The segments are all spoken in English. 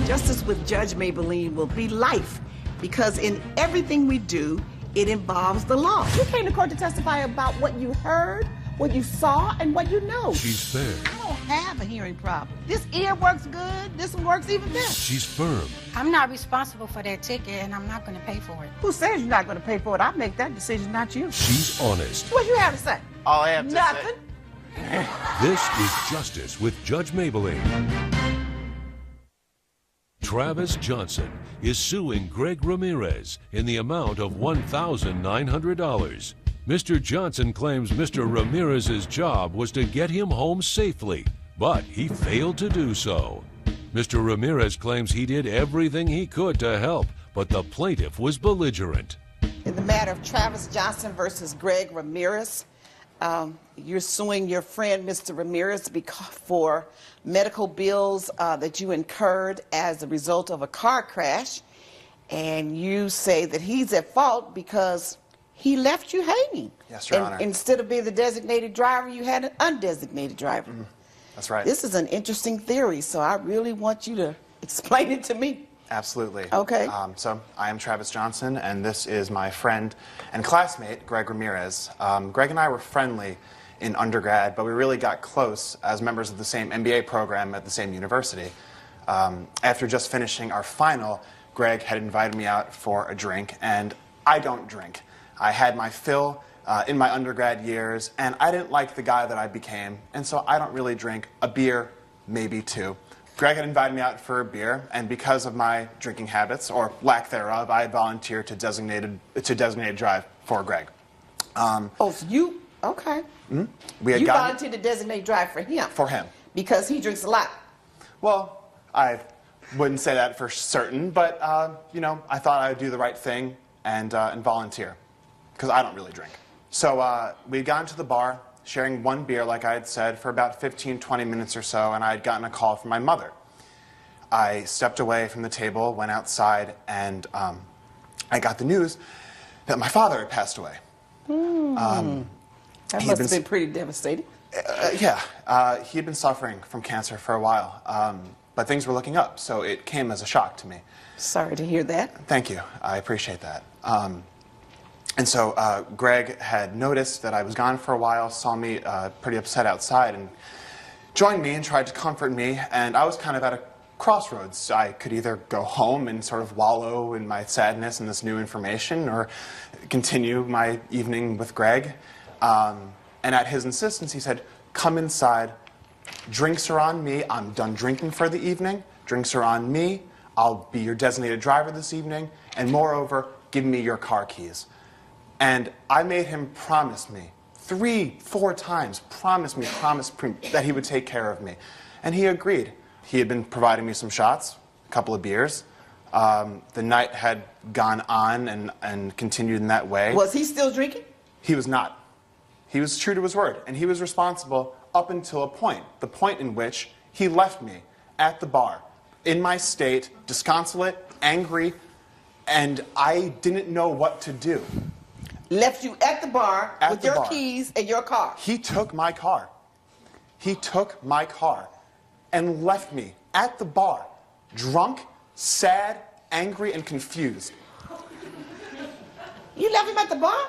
Justice with Judge Mablean will be life, because in everything we do, it involves the law. You came to court to testify about what you heard, what you saw, and what you know. She's fair. I don't have a hearing problem. This ear works good. This one works even better. She's firm. I'm not responsible for that ticket, and I'm not going to pay for it. Who says you're not going to pay for it? I make that decision, not you. She's honest. What you have to say? All I have to Nothing. say. This is Justice with Judge Mablean. Travis Johnson is suing Greg Ramirez in the amount of $1,900. Mr. Johnson claims Mr. Ramirez's job was to get him home safely, but he failed to do so. Mr. Ramirez claims he did everything he could to help, but the plaintiff was belligerent. In the matter of Travis Johnson versus Greg Ramirez, you're suing your friend, Mr. Ramirez, for medical bills that you incurred as a result of a car crash, and you say that he's at fault because he left you hanging. Yes, Your Honor. Instead of being the designated driver, you had an undesignated driver. That's right. This is an interesting theory, so I really want you to explain it to me. Absolutely. Okay. So I am Travis Johnson, and this is my friend and classmate, Greg Ramirez. Greg and I were friendly in undergrad, but we really got close as members of the same MBA program at the same university. After just finishing our final, Greg had invited me out for a drink, and I don't drink. I had my fill in my undergrad years, and I didn't like the guy that I became, and so I don't really drink a beer, maybe two. Greg had invited me out for a beer, and because of my drinking habits, or lack thereof, I had volunteered to designated drive for Greg. Oh, so you, okay. We had You gotten, volunteered to designate drive for him. For him. Because he drinks a lot. Well, I wouldn't say that for certain, but you know, I thought I would do the right thing and volunteer, because I don't really drink. So we had gotten to the bar, sharing one beer, like I had said, for about 15, 20 minutes or so, and I had gotten a call from my mother. I stepped away from the table, went outside, and I got the news that my father had passed away. That must have been pretty devastating. Yeah, he had been suffering from cancer for a while, but things were looking up, so it came as a shock to me. Sorry to hear that. Thank you. I appreciate that. And so Greg had noticed that I was gone for a while, saw me pretty upset outside, and joined me and tried to comfort me, and I was kind of at a crossroads. I could either go home and sort of wallow in my sadness and this new information, or continue my evening with Greg. And at his insistence, he said, "Come inside. Drinks are on me. I'm done drinking for the evening. Drinks are on me. I'll be your designated driver this evening. And moreover, give me your car keys." And I made him promise me 3, 4 times, promise that he would take care of me. And he agreed. He had been providing me some shots, a couple of beers. The night had gone on and continued in that way. Was he still drinking? He was not. He was true to his word, and he was responsible up until a point, the point in which he left me at the bar, in my state, disconsolate, angry, and I didn't know what to do. Left you at the bar with your keys and your car. He took my car. He took my car and left me at the bar, drunk, sad, angry, and confused. You left him at the bar?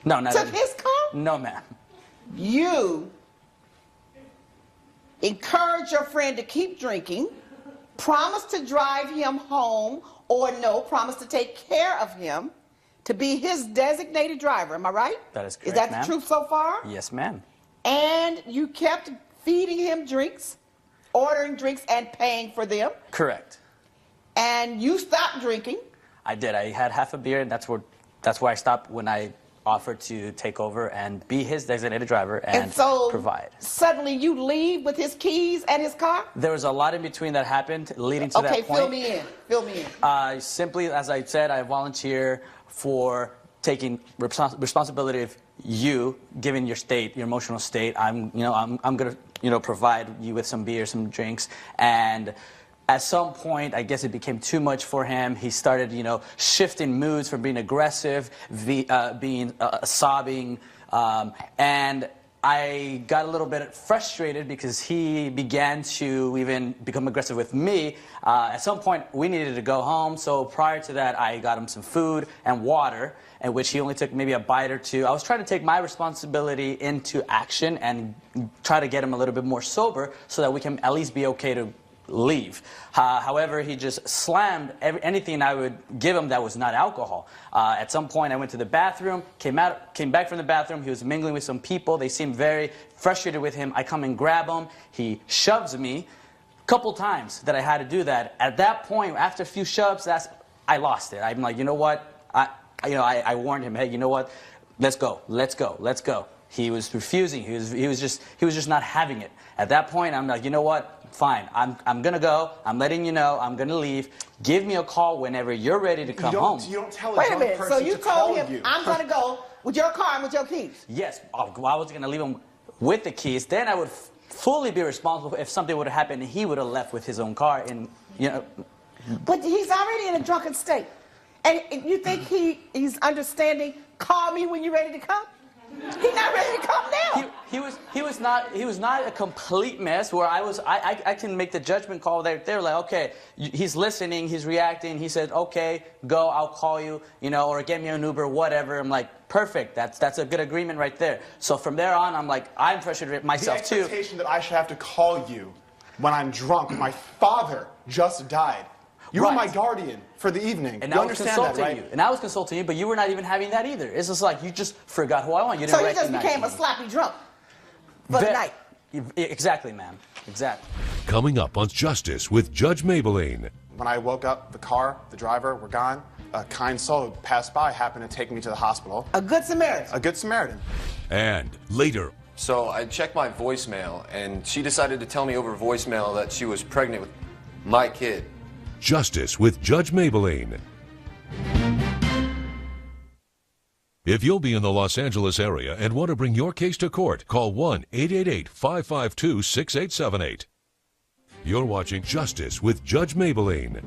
No, not Took his car? No, ma'am. You encouraged your friend to keep drinking, promised to drive him home, or no, promised to take care of him, to be his designated driver. Am I right? That is correct, Is that ma'am. the truth so far? Yes, ma'am. And you kept feeding him drinks, ordering drinks, and paying for them. Correct. And you stopped drinking. I did. I had half a beer, and that's where I stopped when I offered to take over and be his designated driver and so provide. Suddenly you leave with his keys and his car? There was a lot in between that happened leading to that point. Okay, fill me in. Fill me in. Simply, as I said, I volunteer for taking responsibility of you, given your state, your emotional state. I'm going to provide you with some beer, some drinks, and at some point, I guess it became too much for him. He started, shifting moods from being aggressive, being sobbing, and I got a little bit frustrated because he began to even become aggressive with me. At some point, we needed to go home, so prior to that, I got him some food and water, in which he only took maybe a bite or two. I was trying to take my responsibility into action and try to get him a little bit more sober so that we can at least be okay to leave. However, he just slammed anything I would give him that was not alcohol. At some point, I went to the bathroom, came back from the bathroom. He was mingling with some people. They seemed very frustrated with him. I come and grab him. He shoves me a couple times that I had to do that. At that point, after a few shoves, I lost it. I'm like, you know what? I warned him, hey, you know what? Let's go. Let's go. Let's go. He was refusing. He was just not having it. At that point, I'm like, you know what? Fine. I'm gonna go. I'm letting you know. I'm gonna leave. Give me a call whenever you're ready to come home. You don't tell a Wait a drunk minute. person So you to call told him, you. I'm going to go with your car and with your keys? Yes. I was gonna leave him with the keys. Then I would fully be responsible if something would have happened and he would have left with his own car. And But he's already in a drunken state. And you think he's understanding, call me when you're ready to come? He's not ready to come now. He was not a complete mess where I can make the judgment call there. They're like, okay, he's listening, he's reacting. He said, okay, go, I'll call you, or get me an Uber, whatever. I'm like, perfect. That's a good agreement right there. So from there on, I'm like, I'm frustrated myself too. The expectation that I should have to call you when I'm drunk. My father just died. You were my guardian for the evening. And you I was understand consulting that, right? you. And I was consulting you, but you were not even having that either. It's just like you just forgot who I want. You didn't So he just recognize became me. a sloppy drunk for the night. Exactly, ma'am. Exactly. Coming up on Justice with Judge Mablean. When I woke up, the car, the driver were gone. A kind soul passed by, happened to take me to the hospital. A good Samaritan. A good Samaritan. And later, So I checked my voicemail, and she decided to tell me over voicemail that she was pregnant with my kid. Justice with Judge Mablean. If you'll be in the Los Angeles area and want to bring your case to court, call 1-888-552-6878. You're watching Justice with Judge Mablean.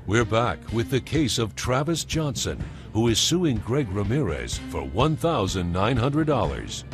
We're back with the case of Travis Johnson, who is suing Greg Ramirez for $1,900.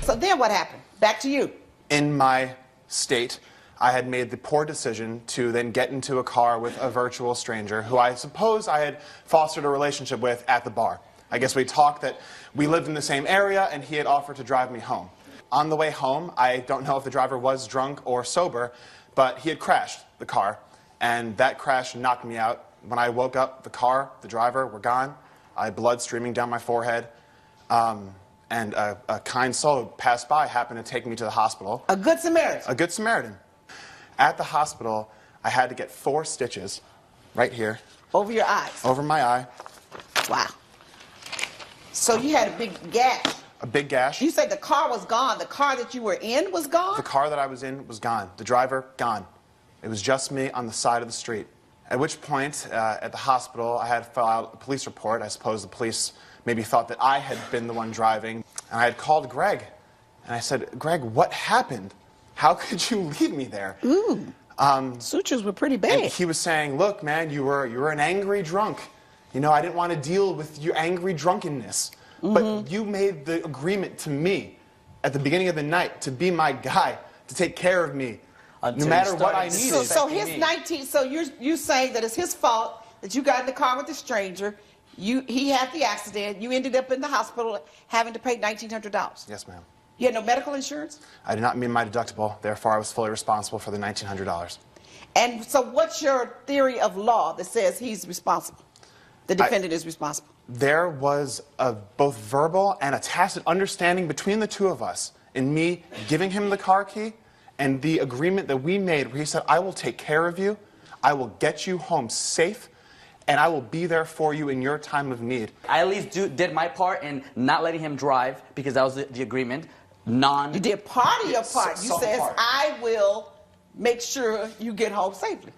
So then what happened? Back to you. In my state, I had made the poor decision to then get into a car with a virtual stranger who I suppose I had fostered a relationship with at the bar. I guess we talked that we lived in the same area and he had offered to drive me home. On the way home, I don't know if the driver was drunk or sober, but he had crashed the car, and that crash knocked me out. When I woke up, the car, the driver were gone. I had blood streaming down my forehead. And a kind soul passed by, happened to take me to the hospital. A good Samaritan. A good Samaritan. At the hospital, I had to get 4 stitches right here. Over your eyes. Over my eye. Wow. So you had a big gash. A big gash. You said the car was gone. The car that you were in was gone? The car that I was in was gone. The driver, gone. It was just me on the side of the street. At which point, at the hospital, I had filed a police report. I suppose the police maybe thought that I had been the one driving. And I had called Greg. And I said, Greg, what happened? How could you leave me there? Ooh. Sutures were pretty bad. And he was saying, look, man, you were an angry drunk. I didn't want to deal with your angry drunkenness. But you made the agreement to me at the beginning of the night to be my guy, to take care of me, no matter what I needed. So his 19, so you're saying that it's his fault that you got in the car with a stranger, he had the accident, you ended up in the hospital having to pay $1,900. Yes, ma'am. You had no medical insurance? I did not meet my deductible, therefore I was fully responsible for the $1,900. And so what's your theory of law that says he's responsible? The defendant is responsible. There was a both verbal and a tacit understanding between the two of us in me giving him the car key and the agreement that we made where he said, I will take care of you, I will get you home safe, and I will be there for you in your time of need. I at least did my part in not letting him drive because that was the agreement. You did part of your part. You some said, part. I will make sure you get home safely.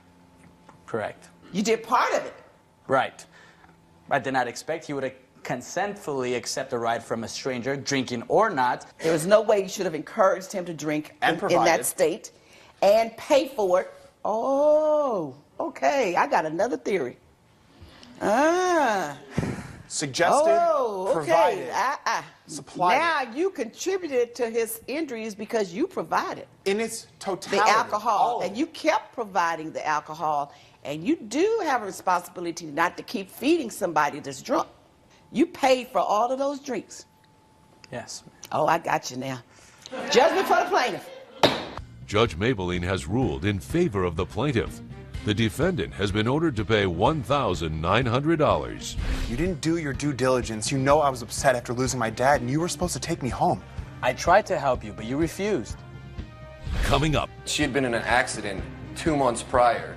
Correct. You did part of it. Right. I did not expect he would have consentfully accept a ride from a stranger, drinking or not. There was no way you should have encouraged him to drink And in provided. that state and pay for it. Oh, okay. I got another theory. suggested, Oh, provided, okay. supplied Now you contributed to his injuries because you provided in its the totality. alcohol, all of and it. you kept providing the alcohol, and you do have a responsibility not to keep feeding somebody that's drunk. You paid for all of those drinks. Yes. Oh, I got you now. Judgment for the plaintiff. Judge Mablean has ruled in favor of the plaintiff. The defendant has been ordered to pay $1,900. You didn't do your due diligence. You know I was upset after losing my dad, and you were supposed to take me home. I tried to help you, but you refused. Coming up, She had been in an accident 2 months prior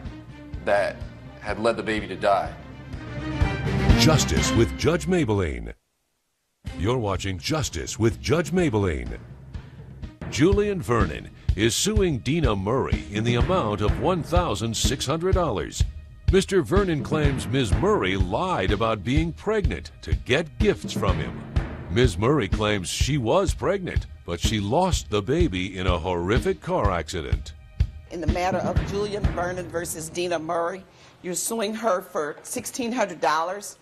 that had led the baby to die. Justice with Judge Mablean. You're watching Justice with Judge Mablean. Julian Vernon is suing Dina Murray in the amount of $1,600. Mr. Vernon claims Ms. Murray lied about being pregnant to get gifts from him. Ms. Murray claims she was pregnant, but she lost the baby in a horrific car accident. In the matter of Julian Vernon versus Dina Murray, you're suing her for $1,600.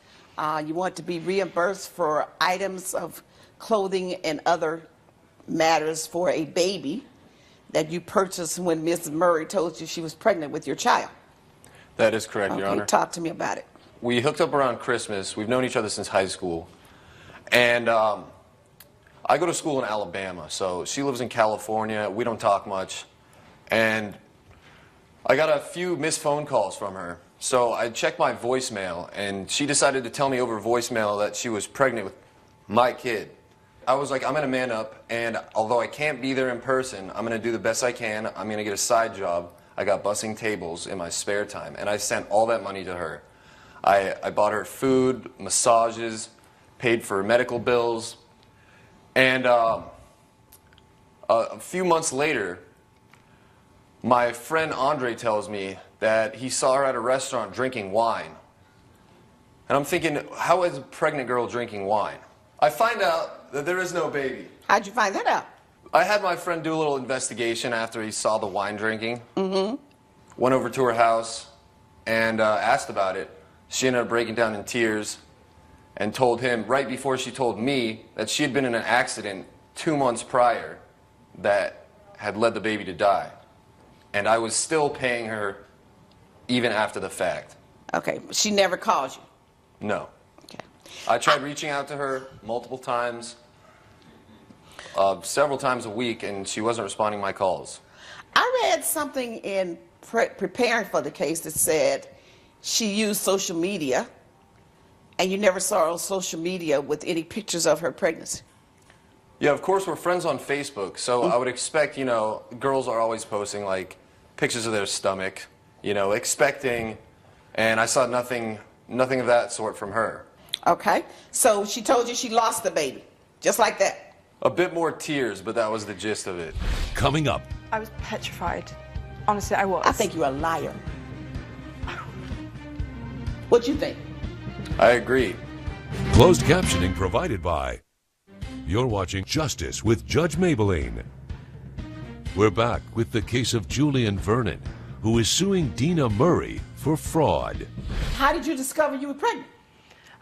You want to be reimbursed for items of clothing and other matters for a baby that you purchased when Ms. Murray told you she was pregnant with your child. That is correct, Your Okay, Honor. talk to me about it. We hooked up around Christmas. We've known each other since high school. And I go to school in Alabama, so she lives in California. We don't talk much. And I got a few missed phone calls from her. So I checked my voicemail, and she decided to tell me over voicemail that she was pregnant with my kid. I was like, I'm going to man up, and although I can't be there in person, I'm going to do the best I can. I'm going to get a side job. I got bussing tables in my spare time, and I sent all that money to her. I bought her food, massages, paid for medical bills, and a few months later, my friend Andre tells me that he saw her at a restaurant drinking wine. And I'm thinking, how is a pregnant girl drinking wine? I find out that there is no baby. How'd you find that out? I had my friend do a little investigation after he saw the wine drinking. Went over to her house and asked about it. She ended up breaking down in tears and told him, right before she told me, that she had been in an accident 2 months prior that had led the baby to die. And I was still paying her even after the fact. Okay, but she never called you. No. Okay. I tried reaching out to her multiple times, several times a week, and she wasn't responding to my calls. I read something in preparing for the case that said she used social media, and you never saw her on social media with any pictures of her pregnancy. Yeah, of course, we're friends on Facebook, so I would expect, you know, girls are always posting, like, pictures of their stomach, you know, expecting, and I saw nothing of that sort from her. Okay, so she told you she lost the baby, just like that. A bit more tears, but that was the gist of it. Coming up, I was petrified. Honestly, I was. I think you're a liar. What you think? I agree. closed captioning provided by. You're watching Justice with Judge Mablean. We're back with the case of Julian Vernon, who is suing Dina Murray for fraud. How did you discover you were pregnant?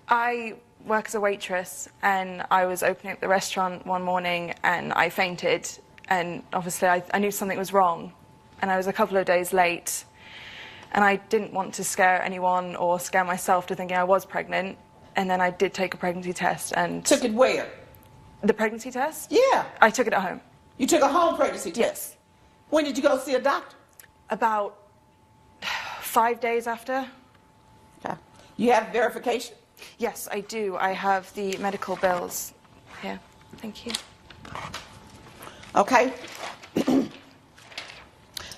I work as a waitress, and I was opening up the restaurant one morning, and I fainted, and obviously I knew something was wrong, and I was a couple of days late, and I didn't want to scare anyone or scare myself to thinking I was pregnant, and then I did take a pregnancy test, and... Took it where? The pregnancy test? Yeah. I took it at home. You took a home pregnancy test? Yes. When did you go see a doctor? About 5 days after. Okay. You have verification? Yes, I do. I have the medical bills here. Thank you. Okay.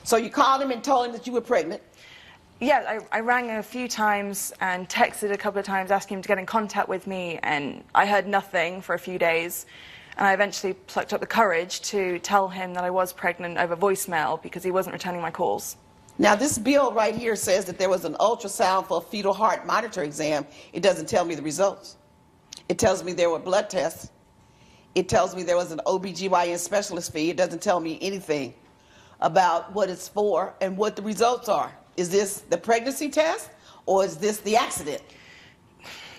So you called him and told him that you were pregnant? Yeah, I rang a few times and texted a couple of times asking him to get in contact with me, and I heard nothing for a few days. And I eventually plucked up the courage to tell him that I was pregnant over voicemail because he wasn't returning my calls. Now, this bill right here says that there was an ultrasound for a fetal heart monitor exam. It doesn't tell me the results. It tells me there were blood tests. It tells me there was an OBGYN specialist fee. It doesn't tell me anything about what it's for and what the results are. Is this the pregnancy test or is this the accident?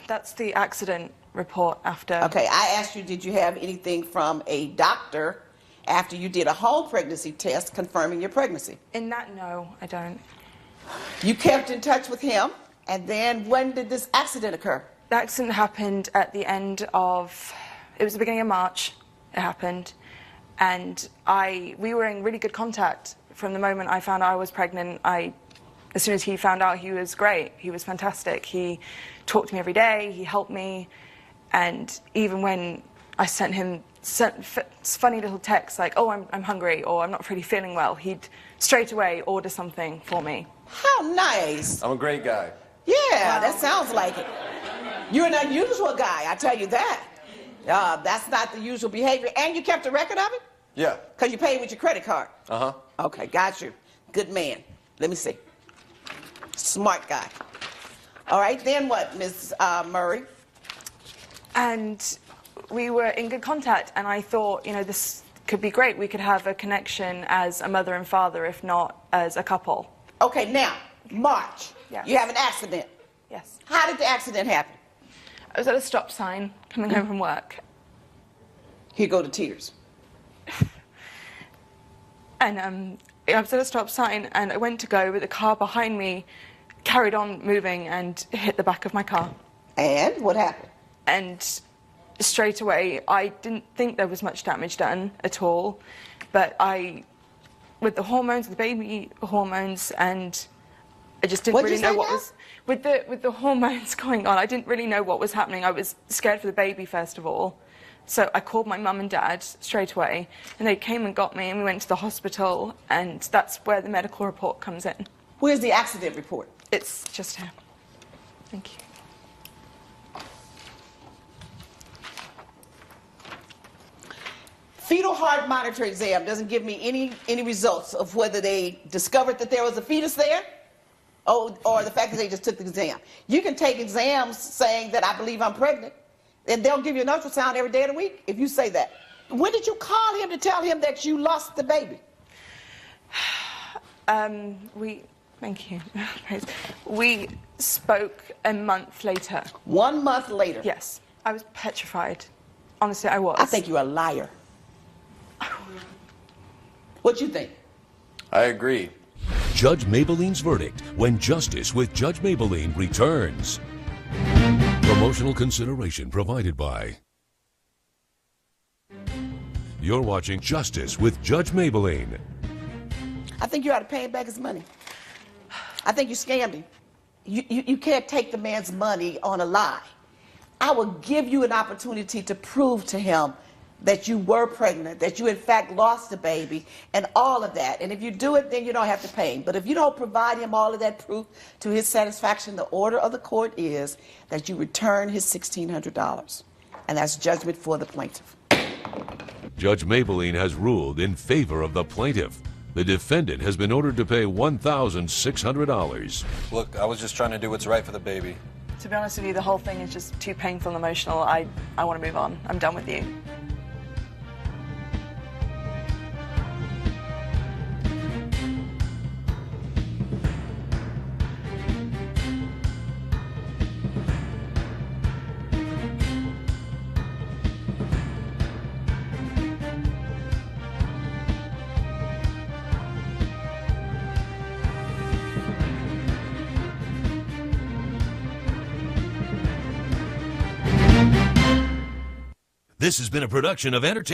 That's the accident report after. Okay, I asked you, did you have anything from a doctor after you did a home pregnancy test confirming your pregnancy? In that, no, I don't. You kept in touch with him, and then when did this accident occur? The accident happened at the end of, it was the beginning of March, it happened, and we were in really good contact from the moment I found out I was pregnant. As soon as he found out, he was great. He was fantastic. He talked to me every day. He helped me. And even when I sent him funny little texts like, oh, I'm hungry, or I'm not really feeling well, he'd straight away order something for me. How nice. I'm a great guy. Yeah, that sounds like it. You're an unusual guy, I tell you that. That's not the usual behavior. And you kept a record of it? Yeah. Because you paid with your credit card? Uh-huh. Okay, got you. Good man. Let me see. Smart guy. All right, then what, Ms. Murray? And we were in good contact, and I thought, this could be great. We could have a connection as a mother and father, if not as a couple. Okay, now, March. Yes. You have an accident. Yes. How did the accident happen? I was at a stop sign coming home from work. Here go the tears. And I was at a stop sign, and I went to go, but the car behind me carried on moving and hit the back of my car. And what happened? And straight away, I didn't think there was much damage done at all, but with the hormones, the baby hormones, and I just didn't really know what was with the hormones going on. I didn't really know what was happening. I was scared for the baby first of all, so I called my mum and dad straight away, and they came and got me, and we went to the hospital, and that's where the medical report comes in. Where's the accident report? It's just here. Thank you. Fetal heart monitor exam doesn't give me any results of whether they discovered that there was a fetus there or the fact that they just took the exam. You can take exams saying that I believe I'm pregnant, and they'll give you an ultrasound every day of the week if you say that. When did you call him to tell him that you lost the baby? Thank you. We spoke a month later. 1 month later? Yes. I was petrified. Honestly, I was. I think you're a liar. What you think? I agree. Judge Mablean's verdict when Justice with Judge Mablean returns. Promotional consideration provided by. You're watching Justice with Judge Mablean. I think you ought to pay him back his money. I think you scammed him. You can't take the man's money on a lie. I will give you an opportunity to prove to him that you were pregnant, that you in fact lost the baby, and all of that. And if you do it, then you don't have to pay him. But if you don't provide him all of that proof to his satisfaction, the order of the court is that you return his $1,600. And that's judgment for the plaintiff. Judge Mablean has ruled in favor of the plaintiff. The defendant has been ordered to pay $1,600. Look, I was just trying to do what's right for the baby. To be honest with you, the whole thing is just too painful and emotional. I want to move on. I'm done with you. This has been a production of Entertainment.